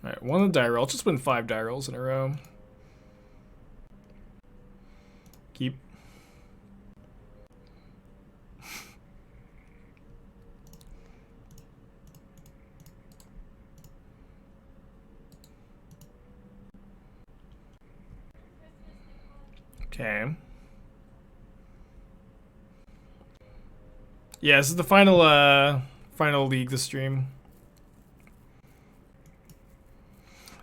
Alright, one die roll. I'll just win 5 die rolls in a row. Keep. Okay. Yeah, this is the final final league this stream.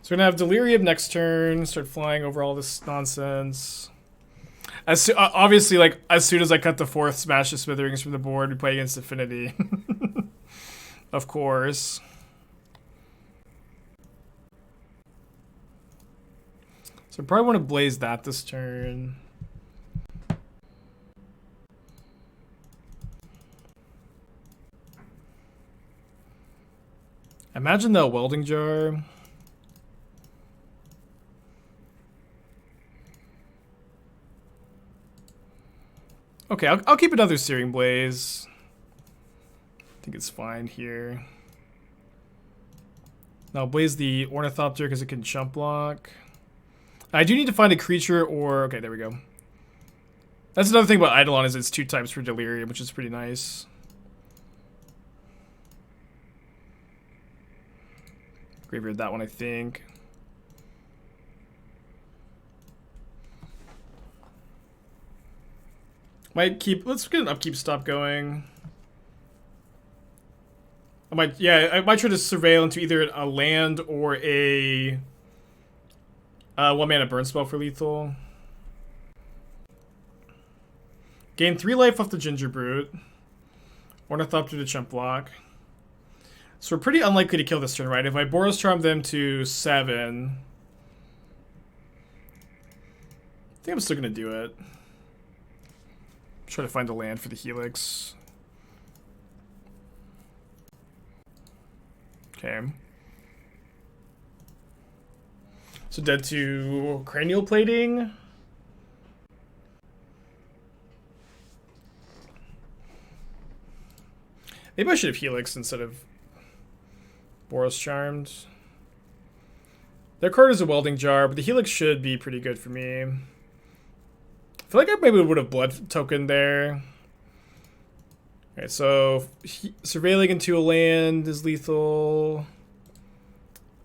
So we're gonna have Delirium next turn, start flying over all this nonsense. Obviously, like, as soon as I cut the 4th Smash the Smithereens from the board, we play against Affinity. Of course. So I probably want to Blaze that this turn. Imagine the Welding Jar. Okay, I'll keep another Searing Blaze. I think it's fine here. Now I'll Blaze the Ornithopter because it can jump block. I do need to find a creature or... Okay, there we go. That's another thing about Eidolon is it's 2 types for Delirium, which is pretty nice. Graveyard that one, I think. Might keep... Let's get an upkeep stop going. I might try to surveil into either a land or a 1-mana burn spell for lethal. Gain 3 life off the Ginger Brute. Ornithopter to chump block. So we're pretty unlikely to kill this turn, right? If I Boros Charm them to 7... I think I'm still gonna do it. Try to find a land for the Helix. Okay. So dead to Cranial Plating. Maybe I should have Helix instead of Boros Charmed. Their card is a Welding Jar, but the Helix should be pretty good for me. I feel like I maybe would have Blood Token there. Okay, so surveilling into a land is lethal.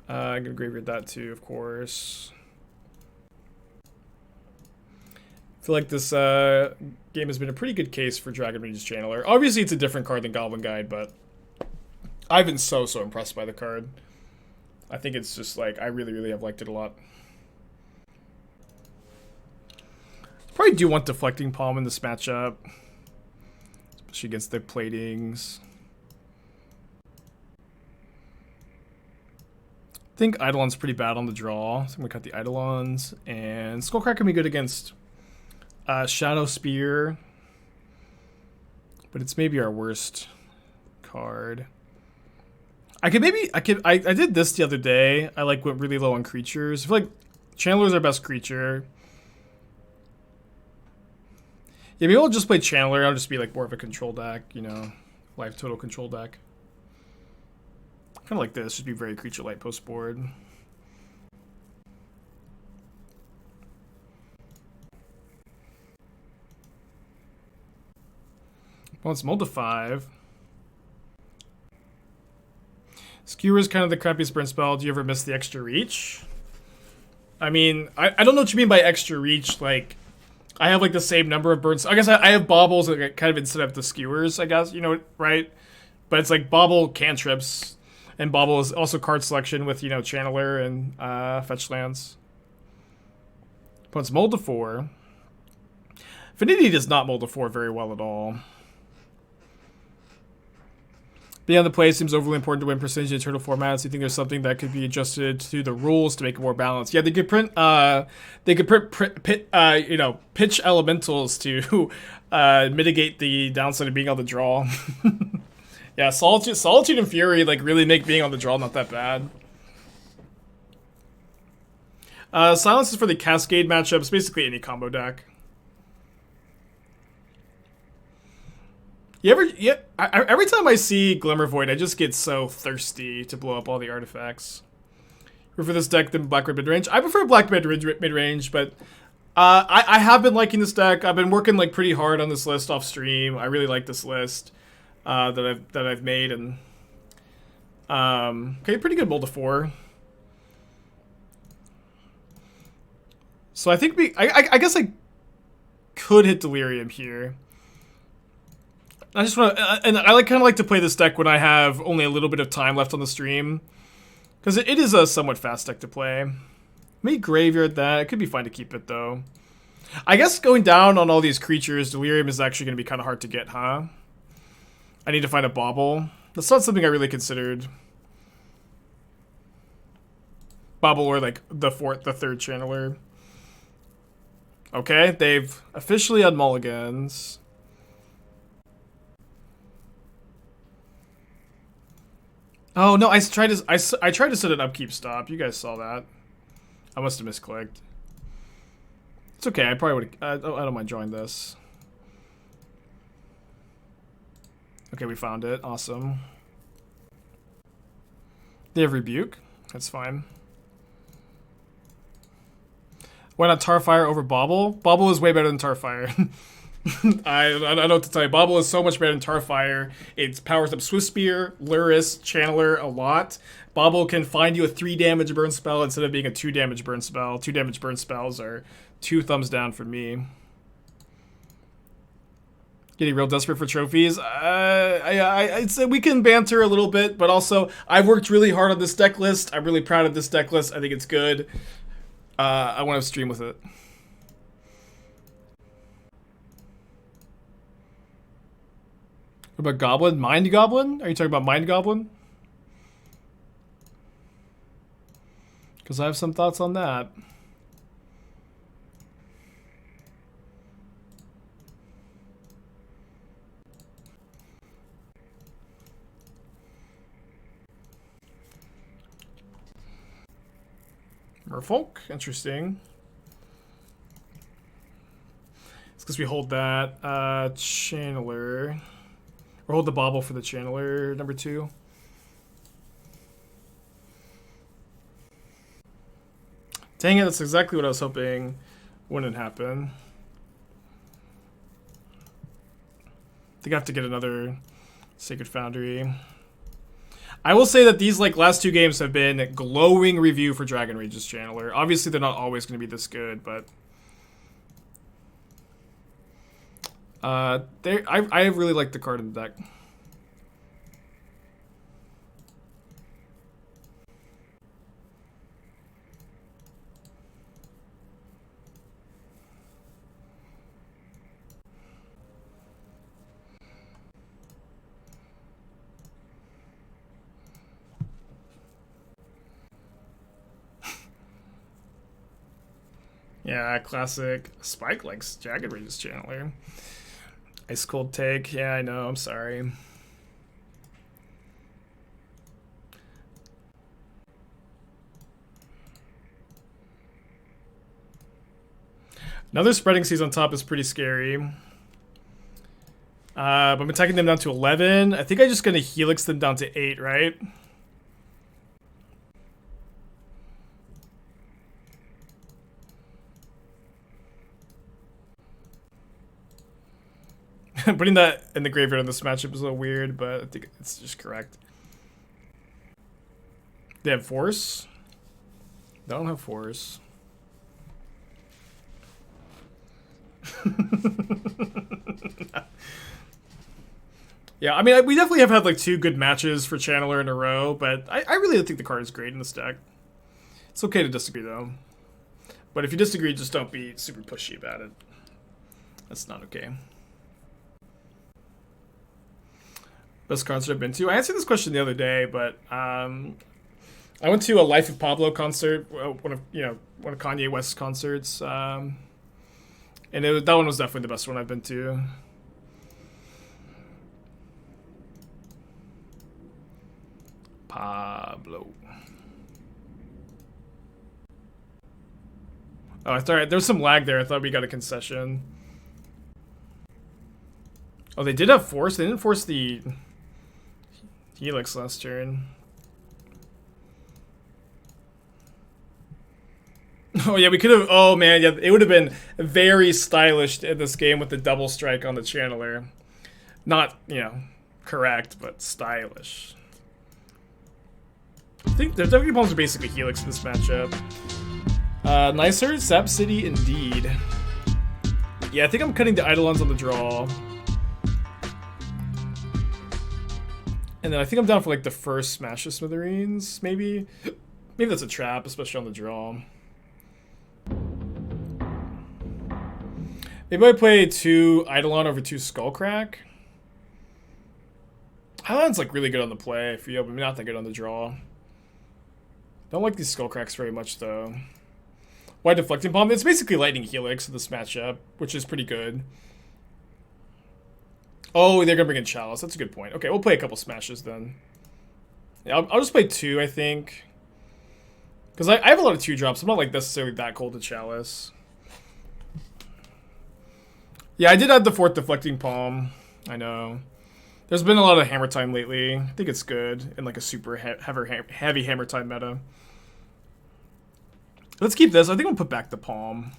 I'm gonna graveyard that too, of course. I feel like this game has been a pretty good case for Dragon Mage's Channeler. Obviously, it's a different card than Goblin Guide, but I've been so impressed by the card. I think it's just like I really have liked it a lot. Probably do want Deflecting Palm in this matchup, especially against the Platings. I think Eidolon's pretty bad on the draw, so I'm gonna cut the Eidolons, and Skullcrack can be good against Shadow Spear, but it's maybe our worst card. I did this the other day. I like went really low on creatures. I feel like Channeler's our best creature. Yeah, maybe I'll just play Channeler. I'll just be like more of a control deck, you know, life total control deck. Kind of like this, just be very creature light post board. Well, it's mulled to 5. Skewer is kind of the crappiest burn spell. Do you ever miss the extra reach? I mean, I don't know what you mean by extra reach. Like, I have like the same number of burns. I guess I have baubles like, kind of instead of the skewers, I guess, you know, right? But it's like bauble cantrips, and bauble is also card selection with, you know, Channeler and fetch lands. Opponent's mulled to 4. Affinity does not mull to 4 very well at all. Beyond the play seems overly important to win percentage in turtle formats. You think there's something that could be adjusted to the rules to make it more balanced? Yeah, they could print you know, pitch elementals to mitigate the downside of being on the draw. Yeah, Solitude and Fury like really make being on the draw not that bad. Silence is for the Cascade matchups, basically any combo deck. Every time I see Glimmer Void, I just get so thirsty to blow up all the artifacts. prefer this deck than black red mid range. I prefer black mid range, but I have been liking this deck. I've been working like pretty hard on this list off stream. I really like this list that I've made, and okay, pretty good mold to 4. So I think I guess I could hit Delirium here. I just want to, and I kind of like to play this deck when I have only a little bit of time left on the stream, because it is a somewhat fast deck to play. Maybe graveyard that. It could be fine to keep it though. I guess going down on all these creatures, Delirium is actually going to be kind of hard to get, huh? I need to find a Bauble. That's not something I really considered. Bauble or like the third channeler. Okay, they've officially had mulligans. Oh no, I tried to set an upkeep stop. You guys saw that. I must have misclicked. It's okay. I probably would. I don't mind drawing this. Okay, we found it. Awesome. They have Rebuke. That's fine. Why not Tarfire over Bauble? Bauble is way better than Tarfire. I don't know what to tell you. Bauble is so much better than Tarfire. It powers up Swiftspear, Lurrus, Channeler a lot. Bauble can find you a 3 damage burn spell instead of being a 2 damage burn spell. 2 damage burn spells are 2 thumbs down for me. Getting real desperate for trophies. I'd say we can banter a little bit, but also I've worked really hard on this deck list. I'm really proud of this deck list. I think it's good. I want to stream with it. What about Goblin? Mind Goblin? Are you talking about Mind Goblin? Because I have some thoughts on that. Merfolk? Interesting. It's because we hold that. Channeler. Or hold the Bauble for the Channeler, number 2. Dang it, that's exactly what I was hoping wouldn't happen. I think I have to get another Sacred Foundry. I will say that these last 2 games have been glowing review for Dragon Rage's Channeler. Obviously, they're not always going to be this good, but I really like the card in the deck. Yeah, classic. Spike likes Jagged Rage's Channeler. Ice Cold Take. Yeah, I know. I'm sorry. Another Spreading Seas on top is pretty scary. But I'm attacking them down to 11. I think I'm just going to Helix them down to 8, right? Putting that in the graveyard in this matchup is a little weird, but I think it's just correct. They have Force? They don't have Force. Yeah, I mean, we definitely have had 2 good matches for Channeler in a row, but I really think the card is great in this deck. It's okay to disagree, though. But if you disagree, just don't be super pushy about it. That's not okay. Best concert I've been to? I answered this question the other day, but I went to a Life of Pablo concert, one of Kanye West's concerts, and that one was definitely the best one I've been to. Pablo. Oh, I thought there was some lag there. I thought we got a concession. Oh, they did have Force. They didn't force the Helix last turn. Oh yeah, we could have. Oh man, yeah, it would have been very stylish in this game with the double strike on the channeler. Not, you know, correct, but stylish. I think the Deflecting Palms are basically Helix in this matchup. Nicer, Sap City indeed. Yeah, I think I'm cutting the Eidolons on the draw. And then I think I'm down for like the first Smash of Smithereens, maybe. Maybe that's a trap, especially on the draw. Maybe I play 2 Eidolon over 2 Skullcrack. Eidolon's like really good on the play for you, but not that good on the draw. Don't like these Skullcracks very much though. Why Deflecting Palm? It's basically Lightning Helix in this matchup, which is pretty good. Oh, they're gonna bring in Chalice. That's a good point. Okay, we'll play a couple smashes then. Yeah, I'll just play 2, I think. Because I have a lot of 2-drops. I'm not like necessarily that cold to Chalice. Yeah, I did add the 4th Deflecting Palm. I know. There's been a lot of hammer time lately. I think it's good in like a super heavy hammer time meta. Let's keep this. I think I'll put back the Palm.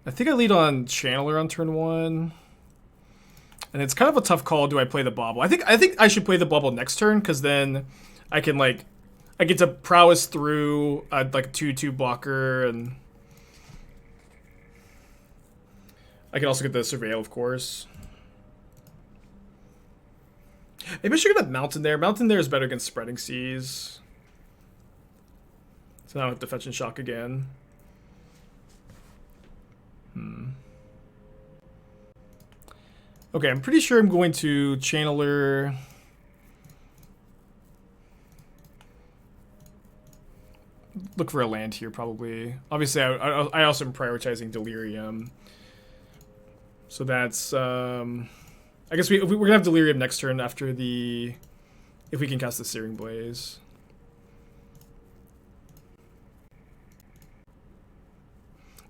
I think I lead on Channeler on turn 1. And it's kind of a tough call. Do I play the Bauble? I think I should play the Bauble next turn, because then I can like I get to prowess through like a 2/2 blocker, and I can also get the Surveil, of course. Maybe I should get a Mountain there. Mountain there is better against Spreading Seas. So now I have to fetch and shock again. Okay, I'm pretty sure I'm going to Channeler. Look for a land here, probably. Obviously, I also am prioritizing Delirium. So that's, I guess we're gonna have Delirium next turn after the, if we can cast the Searing Blaze.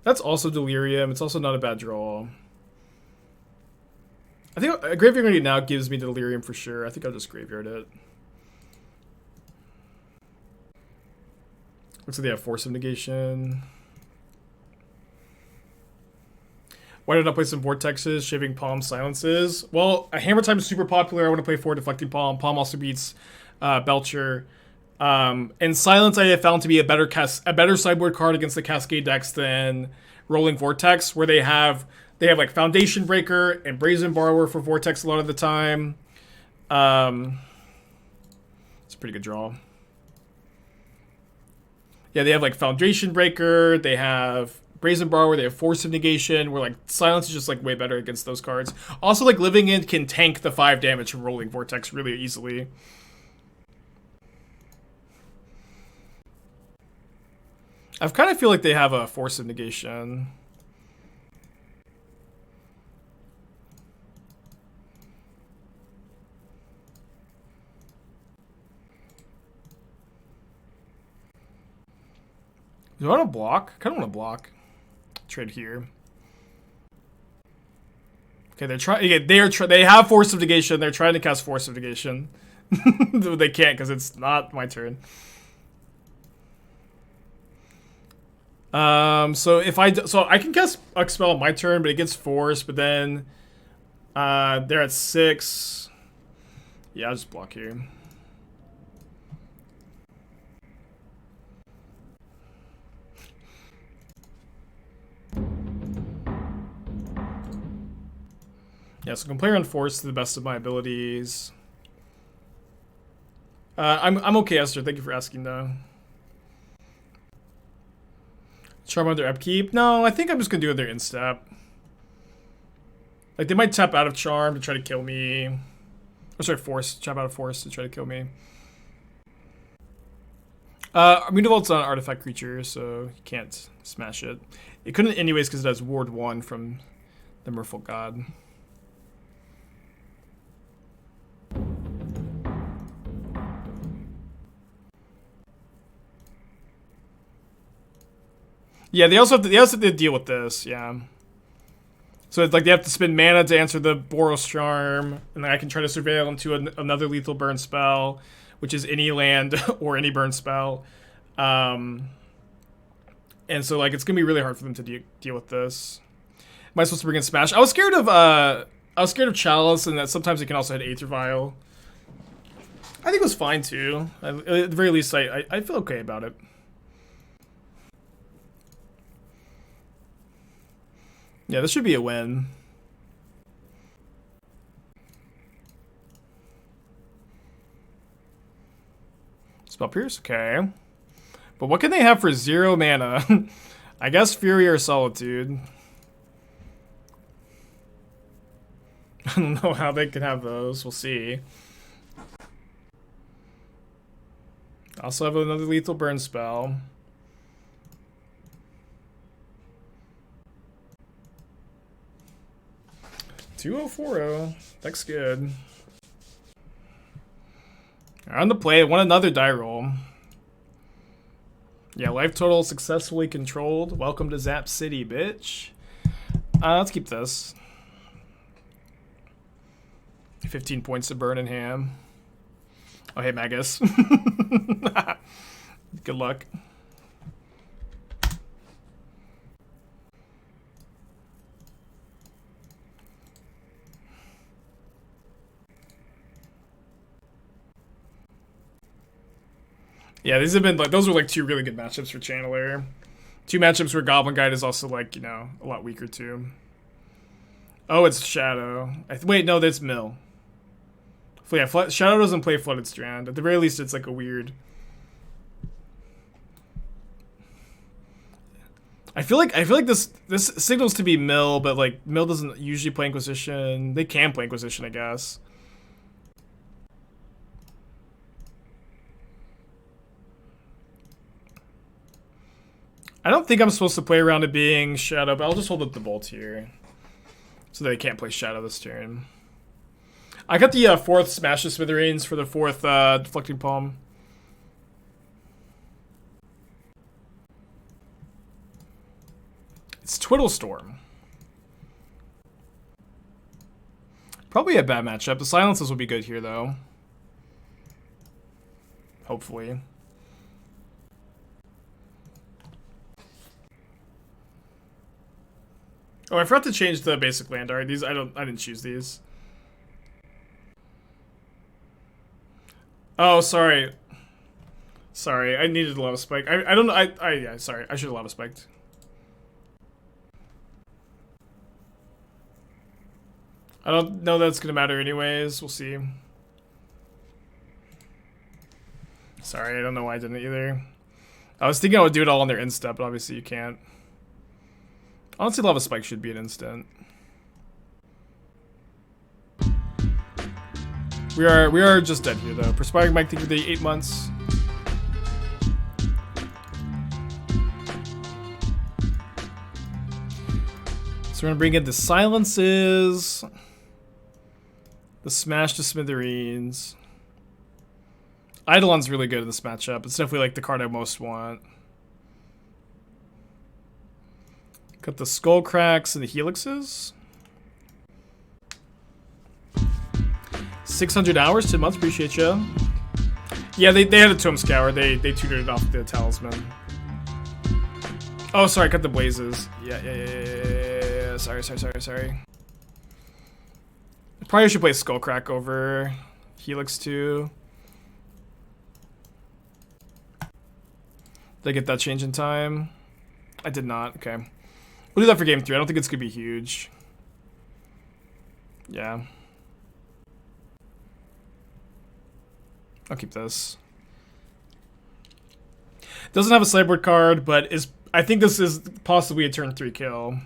That's also Delirium. It's also not a bad draw. I think a Graveyard Ready now gives me Delirium for sure. I think I'll just Graveyard it. Looks like they have Force of Negation. Why did I play some Vortexes, Shaving Palm, Silences? Well, a Hammer Time is super popular. I want to play 4 Deflecting Palm. Palm also beats Belcher. And Silence I have found to be a better sideboard card against the Cascade decks than Rolling Vortex, where they have like Foundation Breaker and Brazen Borrower for Vortex a lot of the time. It's a pretty good draw. Yeah, they have like Foundation Breaker, they have Brazen Borrower, they have Force of Negation, where like Silence is just like way better against those cards. Also, like Living End can tank the 5 damage from Rolling Vortex really easily. I kind of feel like they have a Force of Negation. Do I want to block? I kind of want to block. Trade here. Okay, they're trying. Yeah, they have Force of Negation. They're trying to cast Force of Negation. They can't because it's not my turn. So I can cast Expel on my turn, but it gets Force. But then, they're at 6. Yeah, I'll just block here. Yeah, so I can play around Force to the best of my abilities. I'm okay, Esther. Thank you for asking, though. Charm under upkeep? No, I think I'm just gonna do it their instep. Like, they might tap out of Charm to try to kill me. Or sorry, Force. Tap out of Force to try to kill me. Mutavault's not an artifact creature, so you can't smash it. It couldn't anyways because it has Ward 1 from the Merfolk God. Yeah, they also have to deal with this, yeah. So it's like they have to spend mana to answer the Boros Charm, and then I can try to surveil into another lethal burn spell, which is any land or any burn spell. And so like it's gonna be really hard for them to deal with this. Am I supposed to bring in Smash? I was scared of Chalice, and that sometimes it can also hit Aether Vial. I think it was fine too. At the very least, I feel okay about it. Yeah, this should be a win. Spell Pierce, okay. But what can they have for 0 mana? I guess Fury or Solitude. I don't know how they can have those. We'll see. Also have another lethal burn spell. $2,040. That's good. On the play, want another die roll. Yeah, life total successfully controlled. Welcome to Zap City, bitch. Let's keep this. 15 points to burn in ham. Oh, hey, Magus. Good luck. Yeah, these have been like, those were like 2 really good matchups for Channeler. 2 matchups where Goblin Guide is also like, you know, a lot weaker too. Oh, it's Shadow. Wait, no, that's Mill. Yeah, Shadow doesn't play Flooded Strand. At the very least, it's like a weird. I feel like this signals to be Mill, but like Mill doesn't usually play Inquisition. They can play Inquisition, I guess. I don't think I'm supposed to play around it being Shadow, but I'll just hold up the Bolt here, so they can't play Shadow this turn. I got the 4th Smash the Smithereens for the 4th Deflecting Palm. It's Twiddlestorm. Probably a bad matchup. The silences will be good here, though. Hopefully. Oh, I forgot to change the basic land art. These I didn't choose these. Oh, sorry. Sorry, I needed a lot of spike. I don't know. Yeah, sorry. I should have lava spiked. I don't know that's gonna matter anyways. We'll see. Sorry, I don't know why I didn't either. I was thinking I would do it all on their instep, but obviously you can't. Honestly, lava spike should be an instant. We are just dead here though. Perspiring Mike, thank you for the 8 months. So we're gonna bring in the silences, the Smash to Smithereens. Eidolon's really good in this matchup. It's definitely like the card I most want. Got the Skullcracks and the Helixes. 600 hours, 10 months, appreciate you. Yeah, they had a Tome Scour. They tutored it off the Talisman. Oh, sorry, cut the Blazes. Yeah. Sorry. Probably should play Skullcrack over Helix too. Did I get that change in time? I did not, okay. We'll do that for game 3. I don't think it's gonna be huge. Yeah. I'll keep this. Doesn't have a sideboard card, but I think this is possibly a turn 3 kill.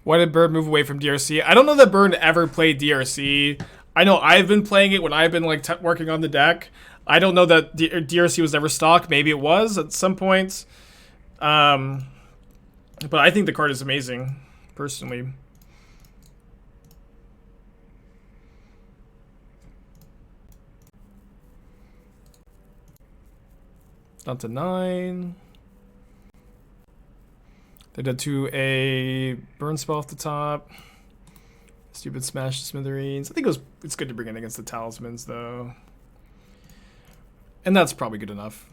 Why did Bird move away from DRC? I don't know that Bird ever played DRC. I know I've been playing it when I've been like working on the deck. I don't know that DRC was ever stock. Maybe it was at some points. But I think the card is amazing, personally. Down to 9. They did to a burn spell off the top. Stupid smash Smithereens. I think it's good to bring in against the talismans though. And that's probably good enough.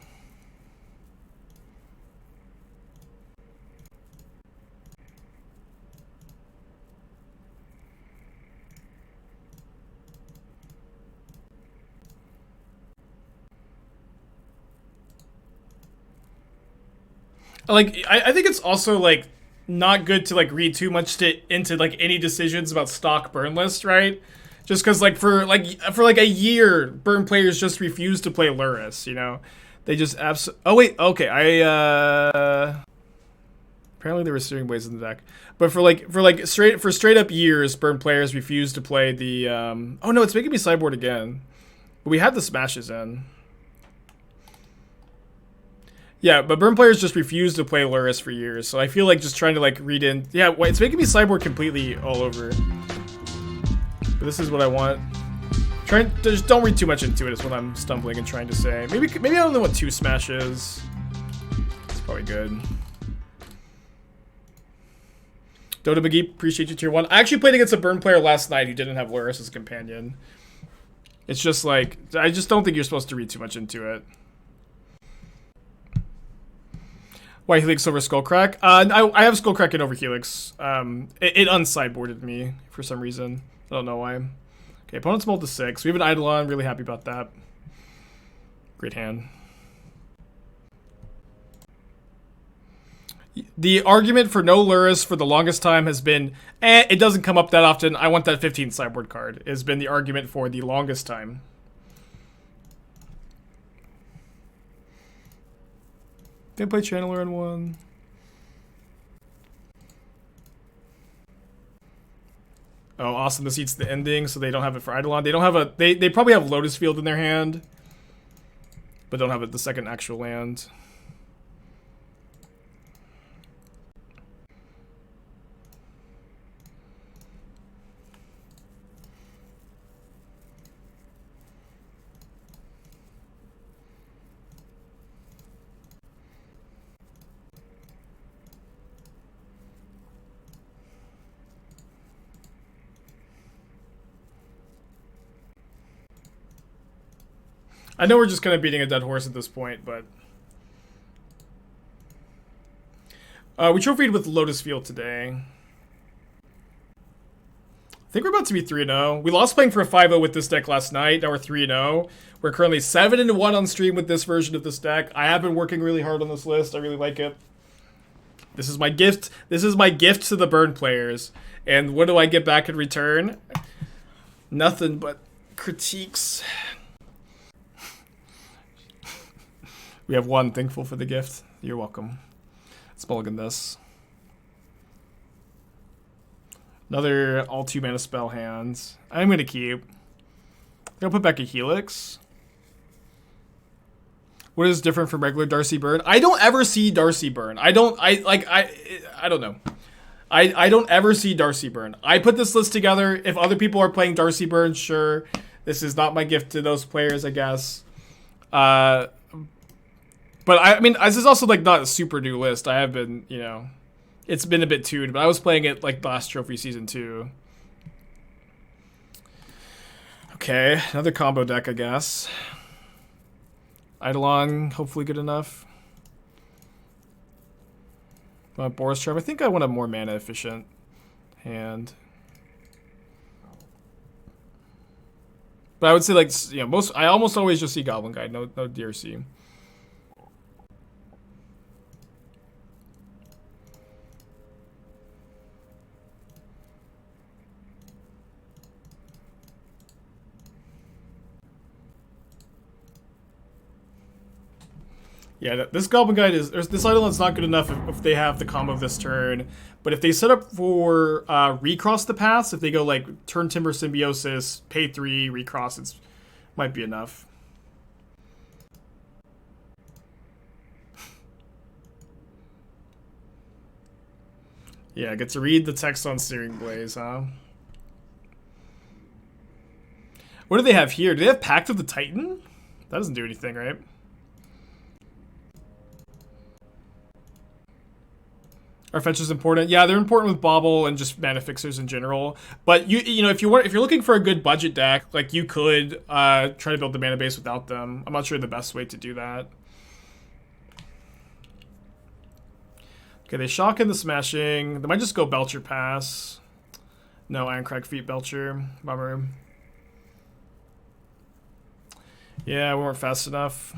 Like, I think it's also, like, not good to, like, read too much into, like, any decisions about stock burn list, right? Just because, like, for a year, burn players just refuse to play Lurrus, you know? They just oh, wait, okay, apparently there was Searing Blaze in the deck. But for straight up years, burn players refuse to play the, oh, no, it's making me sideboard again. But we had the smashes in. Yeah, but burn players just refuse to play Lurrus for years, so I feel like just trying to like read in. Yeah, it's making me sideboard completely all over. But this is what I want. Just don't read too much into it. Is what I'm stumbling and trying to say. Maybe I don't know what 2 smash is. It's probably good. Dota McGee, appreciate you tier 1. I actually played against a burn player last night who didn't have Lurrus as a companion. It's just like I just don't think you're supposed to read too much into it. Why Helix over Skullcrack? I have Skullcrack in over Helix. It unsideboarded me for some reason. I don't know why. Okay, opponent's mulled to 6. We have an Eidolon. Really happy about that. Great hand. The argument for no Lurrus for the longest time has been, it doesn't come up that often. I want that 15th sideboard card. Has been the argument for the longest time. They play Channeler in 1. Oh, awesome. This eats the ending, so they don't have it for Eidolon. They don't have a... They probably have Lotus Field in their hand, but don't have it the second actual land. I know we're just kind of beating a dead horse at this point, but... we trophied with Lotus Field today. I think we're about to be 3-0. We lost playing for a 5-0 with this deck last night. Now we're 3-0. We're currently 7-1 on stream with this version of this deck. I have been working really hard on this list. I really like it. This is my gift. This is my gift to the burn players. And what do I get back in return? Nothing but critiques. We have 1. Thankful for the gift. You're welcome. Let's mulligan this. Another all 2 mana spell hands. I'm going to keep. I'll put back a Helix. What is different from regular Darcy Burn? I don't ever see Darcy Burn. I don't know. I don't ever see Darcy Burn. I put this list together. If other people are playing Darcy Burn, sure. This is not my gift to those players, I guess. But I mean, this is also like not a super new list. I have been, you know, it's been a bit tuned, but I was playing it like last trophy season too. Okay, another combo deck, I guess. Eidolon, hopefully good enough. Boros Charm. I think I want a more mana efficient hand. But I would say like, you know, I almost always just see Goblin Guide, no DRC. Yeah, this Goblin Guide is... This Eidolon's not good enough if they have the combo of this turn. But if they set up for recross the paths, if they go like turn Timber Symbiosis, pay 3, recross, it might be enough. Yeah, get to read the text on Searing Blaze, huh? What do they have here? Do they have Pact of the Titan? That doesn't do anything, right? Are fetches important? Yeah, they're important with Bauble and just mana fixers in general. But you know, if you're looking for a good budget deck, like you could try to build the mana base without them. I'm not sure the best way to do that. Okay, they shock in the smashing. They might just go Belcher pass. No, Ironcrag Feet Belcher. Bummer. Yeah, we weren't fast enough.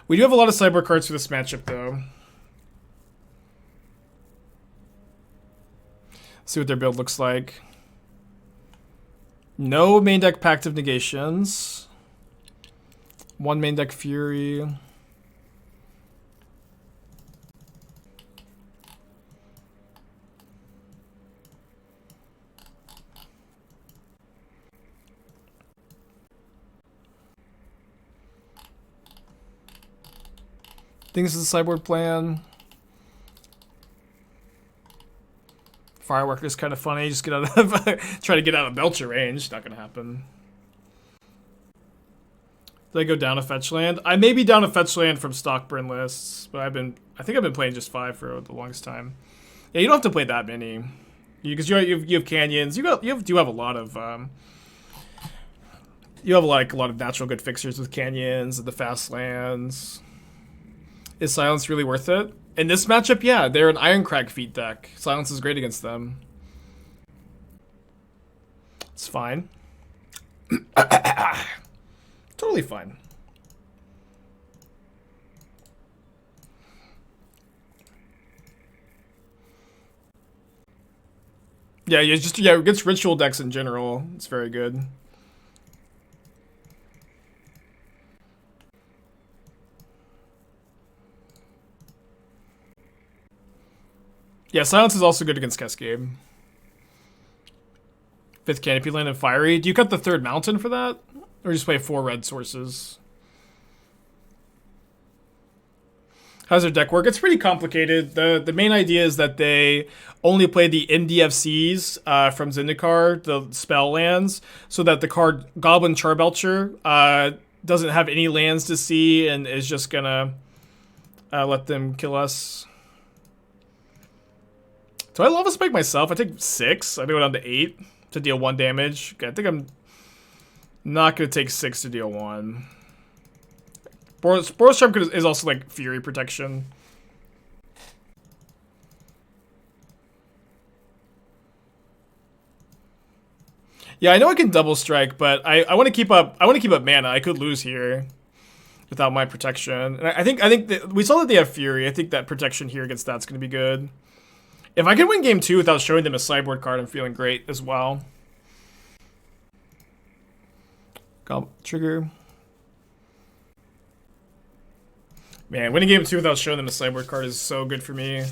We do have a lot of sideboard cards for this matchup, though. See what their build looks like. No main deck Pact of Negations. One main deck Fury. Think this is a sideboard plan. Fireworker is kind of funny. Just get out of try to get out of Belcher range. Not gonna happen. Did I go down a fetch land? I may be down a fetch land from Stockburn lists, but I think I've been playing just 5 for the longest time. Yeah, you don't have to play that many, because you have canyons. You have a lot of you have like a lot of natural good fixtures with canyons and the fast lands. Is Silence really worth it? In this matchup, yeah, they're an Ironcrag Feet deck. Silence is great against them. It's fine. Totally fine. Yeah, against ritual decks in general, it's very good. Yeah, Silence is also good against Cascade. 5th Canopy Land and Fiery. Do you cut the 3rd Mountain for that? Or just play 4 red sources? How's their deck work? It's pretty complicated. The main idea is that they only play the MDFCs from Zendikar, the spell lands, so that the card Goblin Charbelcher doesn't have any lands to see and is just gonna let them kill us. Do I Lava Spike myself? I take 6. I go down to 8 to deal 1 damage. Okay, I think I'm not going to take 6 to deal 1. Boros Charm is also like Fury protection. Yeah, I know I can double strike, but I want to keep up. I want to keep up mana. I could lose here without my protection. And I think that we saw that they have Fury. I think that protection here against that's going to be good. If I can win game 2 without showing them a sideboard card, I'm feeling great as well. Trigger. Man, winning game 2 without showing them a sideboard card is so good for me.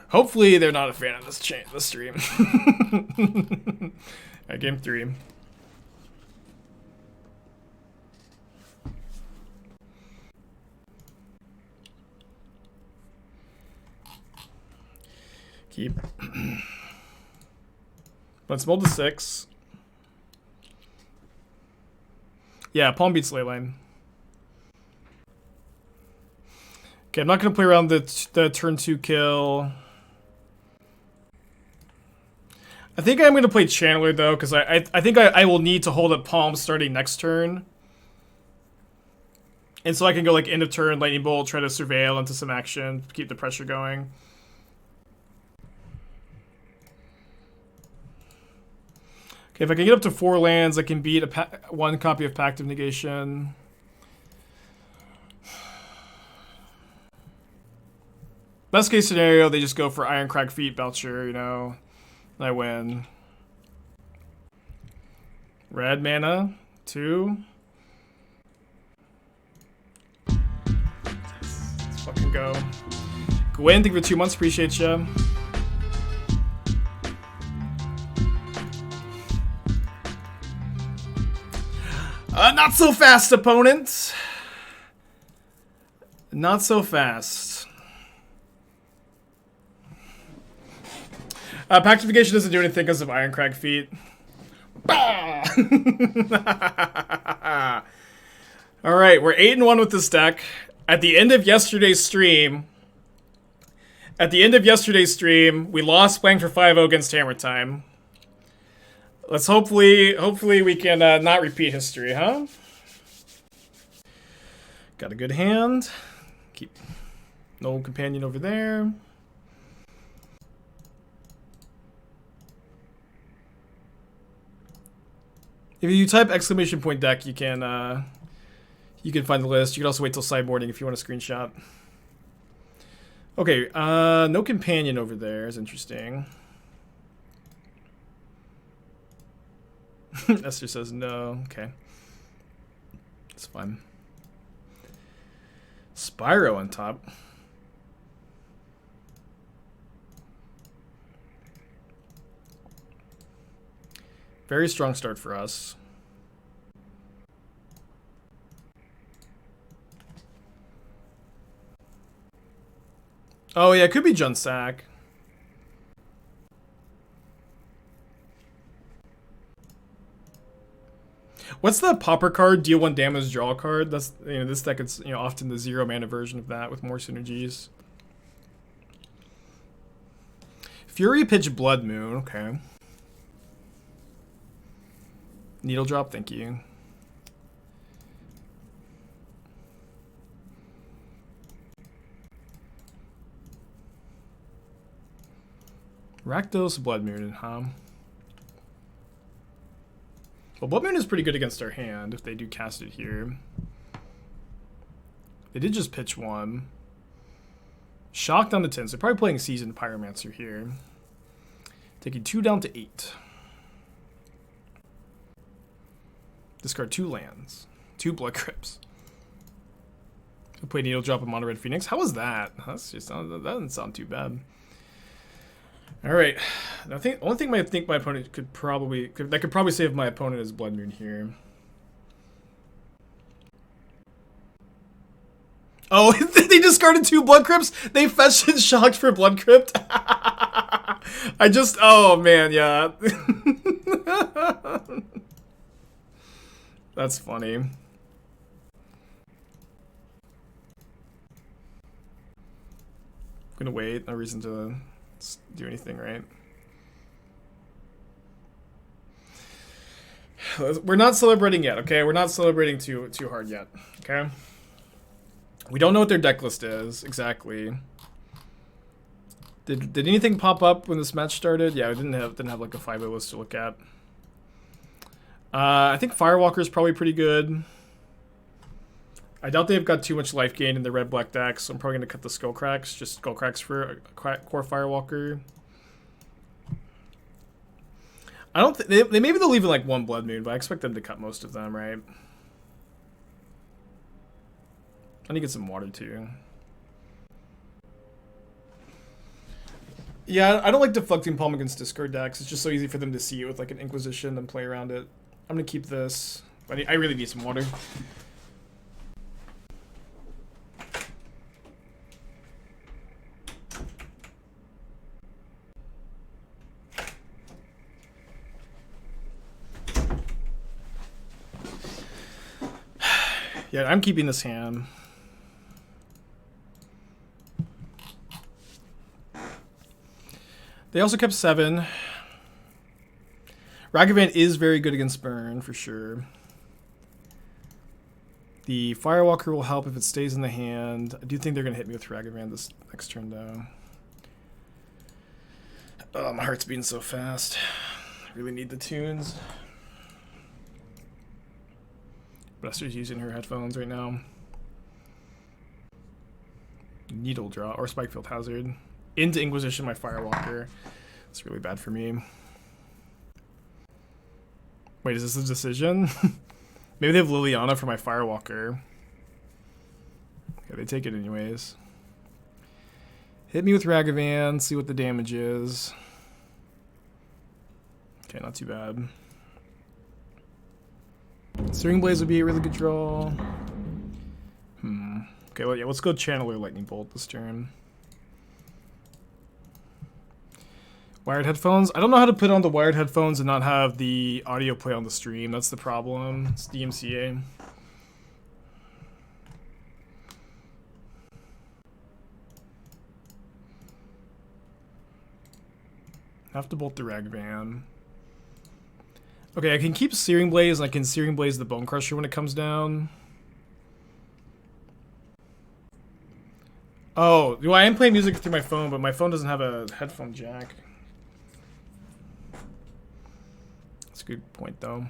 Hopefully they're not a fan of this stream. Alright, game 3. Keep. Let's mold to 6. Yeah, Palm beats Leyline. Okay, I'm not gonna play around the turn 2 kill. I think I'm gonna play Channeler though, because I think I will need to hold up Palm starting next turn. And so I can go like end of turn, Lightning Bolt, try to surveil into some action, keep the pressure going. Okay, if I can get up to 4 lands, I can beat 1 copy of Pact of Negation. Best case scenario, they just go for Ironcrag Feet Belcher, you know, and I win. Red mana, 2. Let's fucking go. Gwen, thank you for 2 months, appreciate ya. Not so fast, opponent. Not so fast. Pactification doesn't do anything because of Ironcrag Feet. Alright, we're 8-1 with this deck. At the end of yesterday's stream, At the end of yesterday's stream, we lost playing for 5-0 against Hammer Time. Let's hopefully we can not repeat history, huh? Got a good hand. Keep no companion over there. If you type !deck, you can find the list. You can also wait till sideboarding if you want a screenshot. Okay, no companion over there is interesting. Esther says no. Okay. It's fine. Spyro on top. Very strong start for us. Oh yeah, it could be Junsack. What's the popper card? Deal 1 damage, draw a card. That's, you know, this deck is, you know, often the 0 mana version of that with more synergies. Fury pitch Blood Moon. Okay. Needle drop. Thank you. Rakdos Blood Moon, huh? Well, Blood Moon is pretty good against our hand if they do cast it here. They did just pitch 1. Shock down to 10. So they're probably playing Seasoned Pyromancer here. Taking 2 down to 8. Discard 2 lands. 2 Blood Crypts. I play Needle Drop a Mono Red Phoenix. How was that? That's just, that doesn't sound too bad. All right, I think only thing I think my opponent could probably save my opponent is Blood Moon here. Oh, they discarded 2 Blood Crypts. They fetched and shocked for Blood Crypt. Oh man, yeah. That's funny. I'm gonna wait. No reason to do anything, right? We're not celebrating yet, okay? We're not celebrating too hard yet, okay? We don't know what their deck list is exactly. Did anything pop up when this match started? Yeah, we didn't have like a 5-0 list to look at. I think Firewalker is probably pretty good. I doubt they've got too much life gain in the red-black deck, so I'm probably going to cut the Skullcracks. Just Skullcracks for Kor Firewalker. I don't think... Maybe they'll leave in like 1 Blood Moon, but I expect them to cut most of them, right? I need to get some water, too. Yeah, I don't like Deflecting Palm against discard decks. It's just so easy for them to see it with like an Inquisition and play around it. I'm going to keep this. I really need some water. Yeah, I'm keeping this hand. They also kept 7. Ragavan is very good against burn, for sure. The Firewalker will help if it stays in the hand. I do think they're going to hit me with Ragavan this next turn, though. Oh, my heart's beating so fast. I really need the tunes. Esther's using her headphones right now. Needle draw or Spikefield Hazard. Into Inquisition, my Firewalker. It's really bad for me. Wait, is this a decision? Maybe they have Liliana for my Firewalker. Yeah, they take it anyways. Hit me with Ragavan, see what the damage is. Okay, not too bad. Searing Blaze would be a really good draw. Okay, well, yeah, let's go Channeler Lightning Bolt this turn. Wired headphones? I don't know how to put on the wired headphones and not have the audio play on the stream. That's the problem. It's DMCA. Have to bolt the Ragavan. Okay, I can keep Searing Blaze, and I can Searing Blaze the Bone Crusher when it comes down. Oh, well, I am playing music through my phone, but my phone doesn't have a headphone jack. That's a good point, though.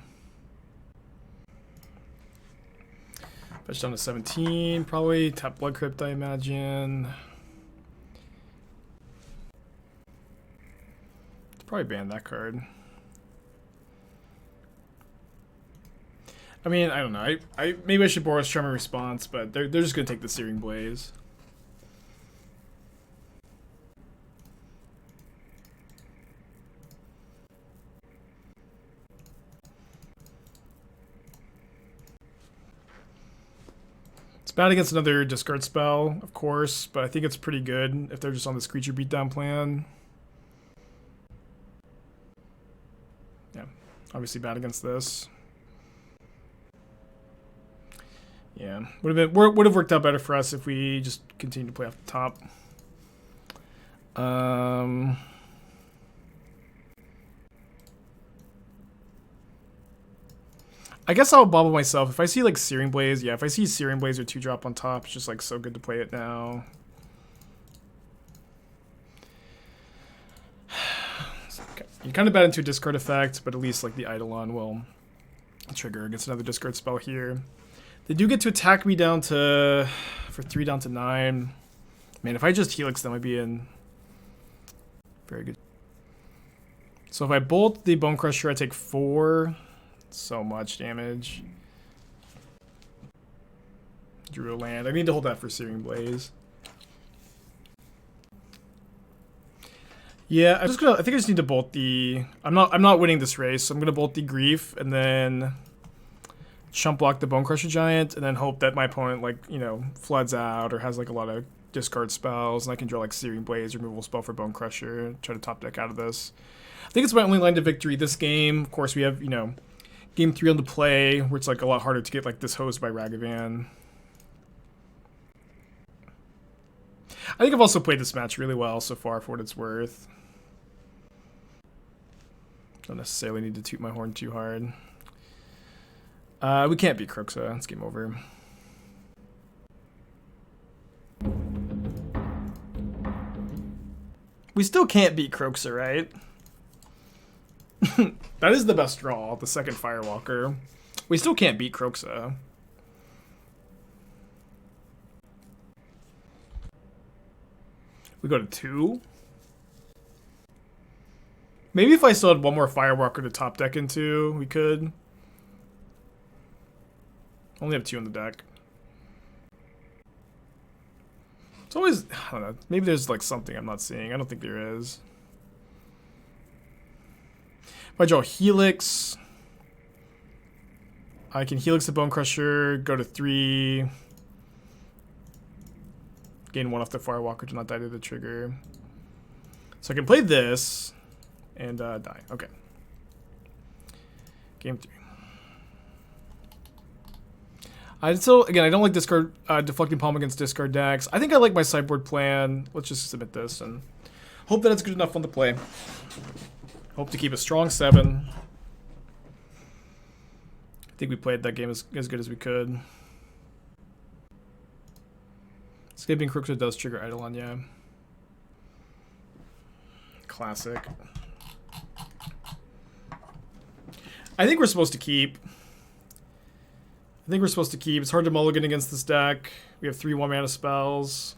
Fetch down to 17, probably. Tap Blood Crypt, I imagine. Probably ban that card. I mean, I don't know. Maybe I should Boros Charm in response, but they're just gonna take the Searing Blaze. It's bad against another discard spell, of course, but I think it's pretty good if they're just on this creature beatdown plan. Yeah, obviously bad against this. Yeah, would have worked out better for us if we just continued to play off the top. I guess I'll Bauble myself. If I see like Searing Blaze, yeah, if I see Searing Blaze or 2-drop on top, it's just like so good to play it now. Okay. You kind of bad into a discard effect, but at least like the Eidolon will trigger against another discard spell here. They do get to attack me down to, for 3 down to 9. Man, if I just Helix them, I'd be in very good. So if I bolt the Bone Crusher, I take 4. So much damage. Drew a land. I need to hold that for Searing Blaze. Yeah, I think I just need to bolt the. I'm not winning this race, so I'm gonna bolt the Grief and then chump block the Bone Crusher Giant, and then hope that my opponent, like, you know, floods out or has like a lot of discard spells, and I can draw like Searing Blaze, removal spell for Bone Crusher, try to top deck out of this. I think it's my only line to victory this game. Of course, we have, you know, game 3 on the play, where it's like a lot harder to get like this hosed by Ragavan. I think I've also played this match really well so far for what it's worth. Don't necessarily need to toot my horn too hard. We can't beat Kroxa. It's game over. We still can't beat Kroxa, right? That is the best draw, the second Firewalker. We still can't beat Kroxa. We go to 2. Maybe if I still had one more Firewalker to top deck into, we could. Only have 2 on the deck. It's always, I don't know, maybe there's like something I'm not seeing. I don't think there is. If I draw Helix, I can Helix the Bone Crusher, go to 3, gain 1 off the Firewalker to not die to the trigger. So I can play this and die. Okay. Game 3. I don't like discard Deflecting Palm against discard decks. I think I like my sideboard plan. Let's just submit this and hope that it's good enough on the play. Hope to keep a strong 7. I think we played that game as good as we could. Escaping Kroxa does trigger Eidolon, yeah. Classic. I think we're supposed to keep. It's hard to mulligan against this deck. We have 3 1-mana spells.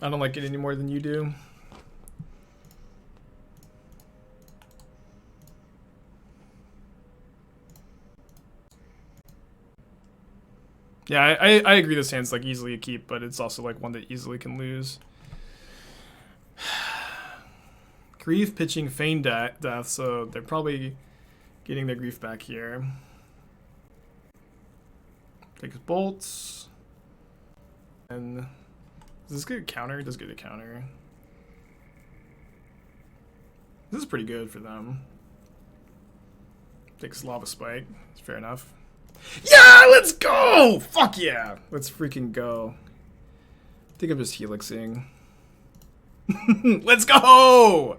I don't like it any more than you do. Yeah, I agree this hand's like easily a keep, but it's also like one that easily can lose. Grief pitching Feign Death, so they're probably getting their Grief back here. Takes bolts. And does this get a counter? It does get a counter. This is pretty good for them. Takes Lava Spike. It's fair enough. Yeah, let's go! Fuck yeah! Let's freaking go. I think I'm just helixing. Let's go!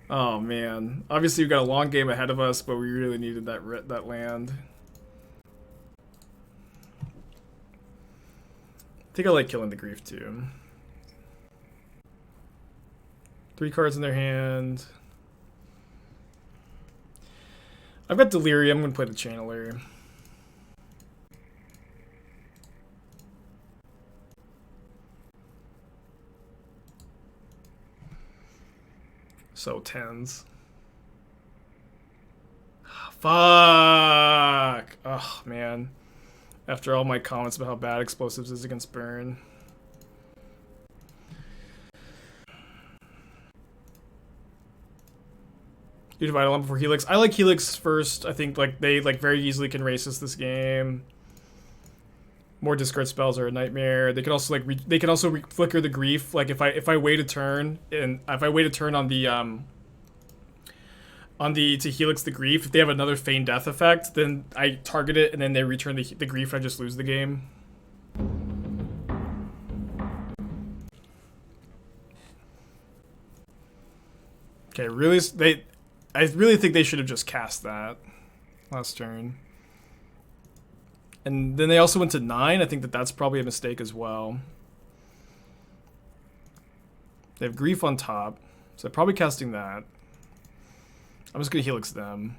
Oh man. Obviously we've got a long game ahead of us, but we really needed that land. I think I like killing the Grief too. 3 cards in their hand. I've got Delirium. I'm going to play the Channeler. So 10s. Fuck! Oh, man. After all my comments about how bad Explosives is against Burn. You divide Eidolon before Helix. I like Helix first. I think like they very easily can race us this game. More discard spells are a nightmare. They can also flicker the Grief. Like if I wait a turn and if I wait a turn on the to Helix the Grief, if they have another Feign Death effect, then I target it and then they return the Grief. I just lose the game. Okay, really I really think they should have just cast that last turn. And then they also went to 9. I think that's probably a mistake as well. They have Grief on top, so they're probably casting that. I'm just going to Helix them.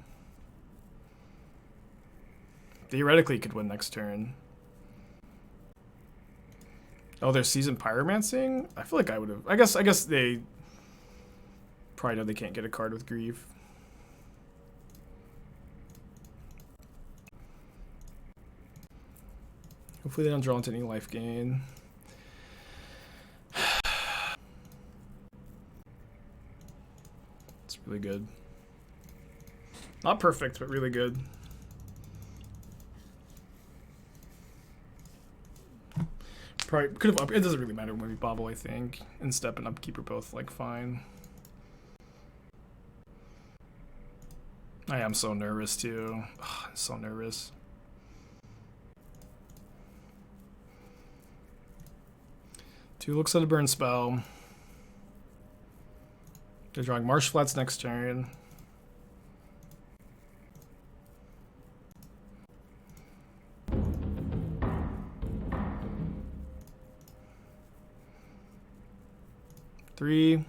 Theoretically, could win next turn. Oh, they're Seasoned Pyromancing? I feel like I would have... I guess they probably know they can't get a card with Grief. Hopefully they don't draw into any life gain. It's really good. Not perfect, but really good. Probably could have it doesn't really matter when we Bauble, I think. And Step and Upkeep are both like fine. I am so nervous too. Ugh, I'm so nervous. Two looks at a burn spell. They're drawing Marsh Flats next turn. Three.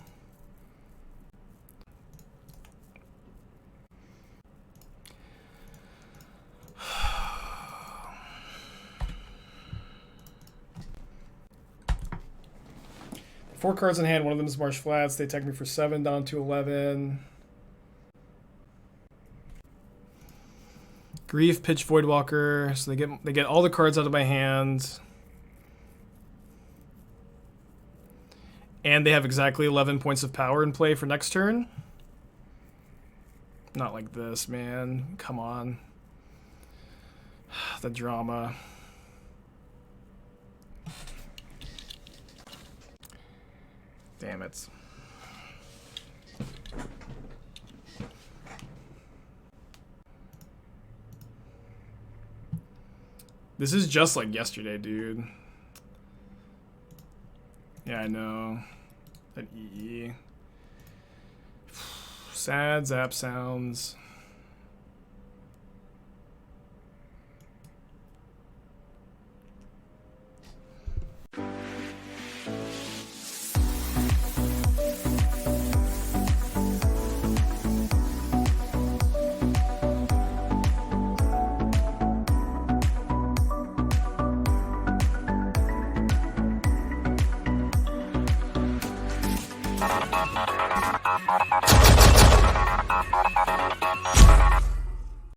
Four cards in hand, one of them is Marsh Flats. They attack me for 7, down to 11. Grief, Pitch, Voidwalker. So they get all the cards out of my hand. And they have exactly 11 points of power in play for next turn. Not like this, man. Come on. The drama. Damn it. This is just like yesterday, dude. Yeah, I know. That EE. Sad zap sounds.